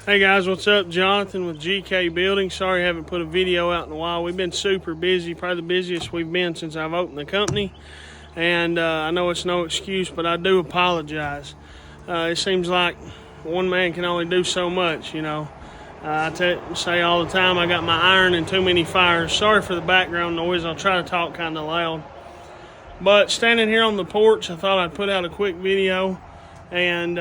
Hey guys, what's up? Jonathan with GK Building. Sorry I haven't put a video out in a while. We've been super busy, probably the busiest we've been since I've opened the company. And I know it's no excuse, but I do apologize. It seems like one man can only do so much, you know. I say all the time, I got my iron in too many fires. Sorry for the background noise. I'll try to talk kind of loud. But standing here on the porch, I thought I'd put out a quick video. And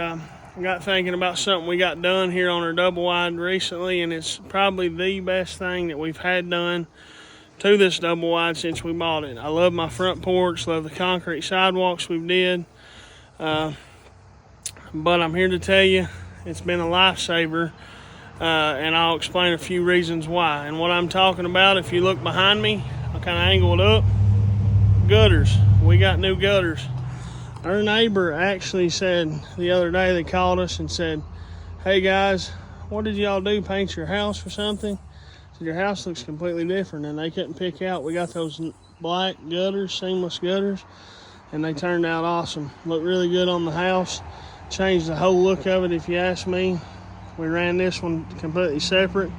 I got thinking about something we got done here on our double wide recently, and it's probably the best thing that we've had done to this double wide since we bought it. I love my front porch, love the concrete sidewalks we've did, but I'm here to tell you it's been a lifesaver, and I'll explain a few reasons why. And what I'm talking about, if you look behind me, I'll kind of angle it up. Gutters. We got new gutters. Our neighbor actually said the other day, they called us and said, "Hey guys, what did y'all do, paint your house or something?" Said, "Your house looks completely different." And they couldn't pick out, we got those black gutters, seamless gutters, and they turned out awesome. Looked really good on the house. Changed the whole look of it, if you ask me. We ran this one completely separate,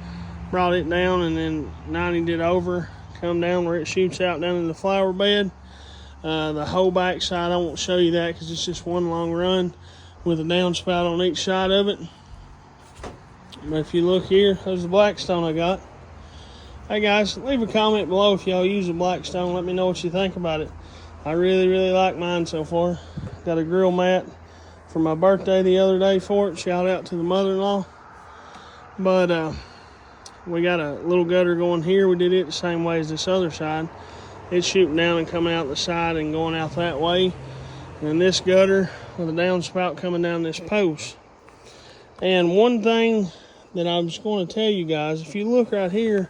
brought it down, and then 90'd it over, come down where it shoots out down in the flower bed. The whole back side, I won't show you that because it's just one long run with a downspout on each side of it. But if you look here, there's the Blackstone I got. Hey guys, leave a comment below if y'all use a Blackstone. Let me know what you think about it. I really like mine so far. Got a grill mat for my birthday the other day for it. Shout out to the mother-in-law. But we got a little gutter going here. We did it the same way as this other side. It's shooting down and coming out the side and going out that way. And then this gutter with a downspout coming down this post. And one thing that I was going to tell you guys, if you look right here,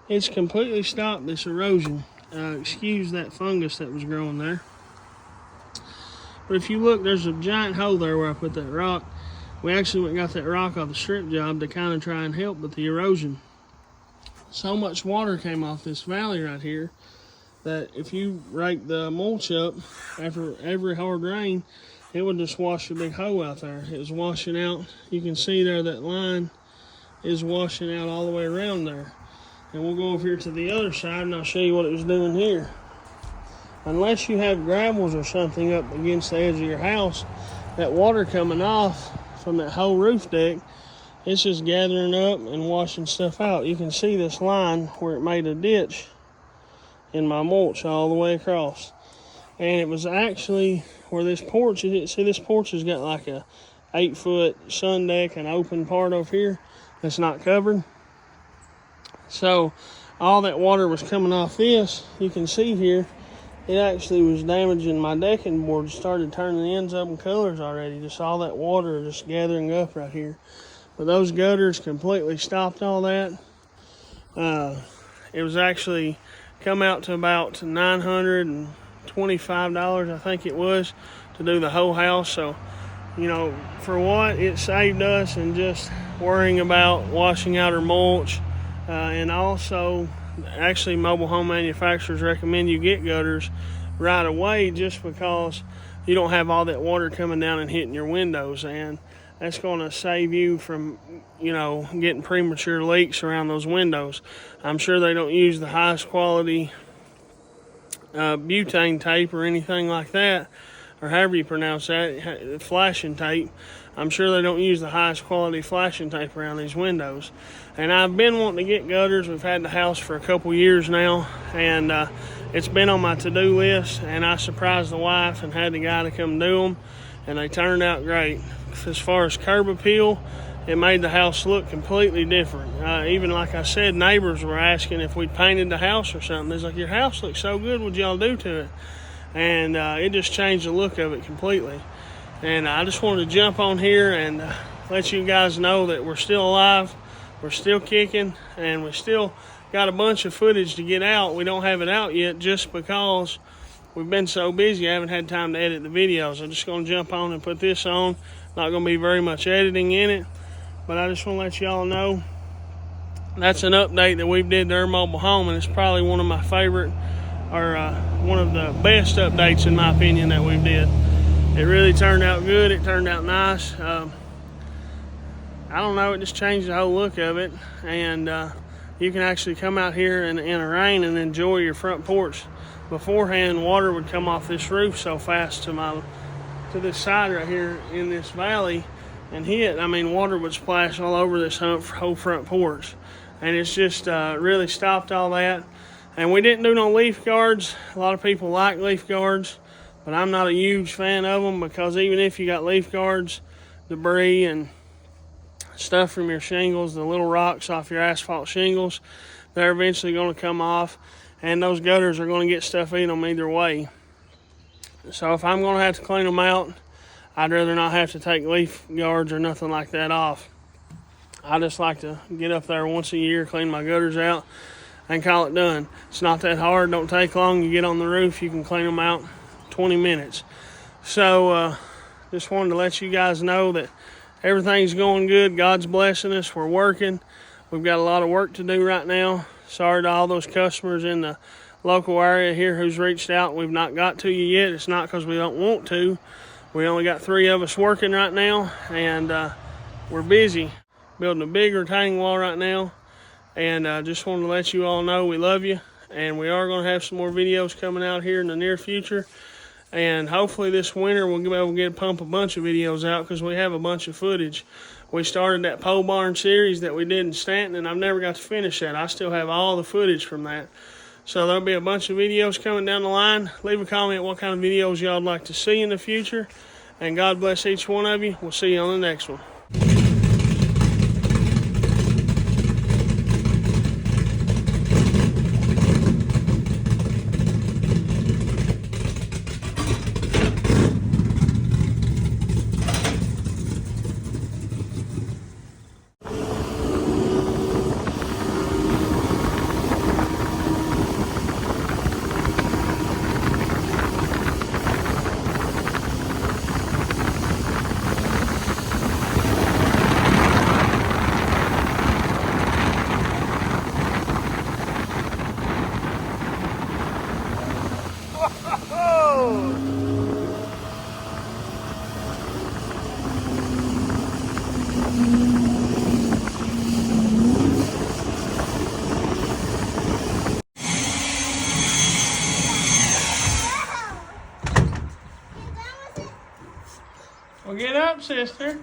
it's completely stopped this erosion. Excuse that fungus that was growing there. But if you look, there's a giant hole there where I put that rock. We actually went and got that rock off the strip job to kind of try and help with the erosion. So much water came off this valley right here that if you rake the mulch up after every hard rain, it would just wash a big hole out there. It was washing out. You can see there that line is washing out all the way around there. And we'll go over here to the other side and I'll show you what it was doing here. Unless you have gravels or something up against the edge of your house, that water coming off from that whole roof deck, it's just gathering up and washing stuff out. You can see this line where it made a ditch in my mulch all the way across. And it was actually where this porch is. See, this porch has got like a 8-foot sun deck, an open part over here that's not covered. So all that water was coming off this. You can see here, it actually was damaging my decking board. It started turning the ends up in colors already. Just all that water just gathering up right here. But those gutters completely stopped all that. It was actually come out to about $925, I think it was, to do the whole house. So, you know, for what it saved us and just worrying about washing out our mulch. And also, actually, mobile home manufacturers recommend you get gutters right away just because you don't have all that water coming down and hitting your windows. And that's going to save you from, you know, getting premature leaks around those windows. I'm sure they don't use the highest quality butane tape or anything like that, or however you pronounce that, flashing tape. I'm sure they don't use the highest quality flashing tape around these windows. And I've been wanting to get gutters. We've had the house for a couple years now, and it's been on my to-do list, and I surprised the wife and had the guy to come do them, and they turned out great. As far as curb appeal, it made the house look completely different. Even like I said, neighbors were asking if we painted the house or something. They're like, "Your house looks so good, what'd y'all do to it?" And it just changed the look of it completely. And I just wanted to jump on here and let you guys know that we're still alive, we're still kicking, and we still got a bunch of footage to get out. We don't have it out yet just because we've been so busy. I haven't had time to edit the videos. I'm just going to jump on and put this on. Not going to be very much editing in it, but I just want to let y'all know that's an update that we've did to our mobile home, and it's probably one of my favorite, or one of the best updates in my opinion that we've did. It really turned out good. It turned out nice. I don't know, it just changed the whole look of it. And you can actually come out here in the rain and enjoy your front porch. Beforehand, water would come off this roof so fast to this side right here in this valley and hit. I mean, water would splash all over this whole front porch. And it's just really stopped all that. And we didn't do no leaf guards. A lot of people like leaf guards, but I'm not a huge fan of them, because even if you got leaf guards, debris and stuff from your shingles, the little rocks off your asphalt shingles, they're eventually going to come off, and those gutters are going to get stuff in them either way. So if I'm going to have to clean them out, I'd rather not have to take leaf guards or nothing like that off. I just like to get up there once a year, clean my gutters out, and call it done. It's not that hard, don't take long. You get on the roof, you can clean them out 20 minutes. So just wanted to let you guys know that everything's going good. God's blessing us. We're working. We've got a lot of work to do right now. Sorry to all those customers in the local area here who's reached out and we've not got to you yet. It's not because we don't want to. We only got 3 of us working right now, and we're busy building a big retaining wall right now. And just wanted to let you all know we love you, and we are going to have some more videos coming out here in the near future. And hopefully this winter we'll be able to pump a bunch of videos out, because we have a bunch of footage. We started that pole barn series that we did in Stanton, and I've never got to finish that. I still have all the footage from that. So there'll be a bunch of videos coming down the line. Leave a comment what kind of videos y'all would like to see in the future. And God bless each one of you. We'll see you on the next one. Well, get up, sister.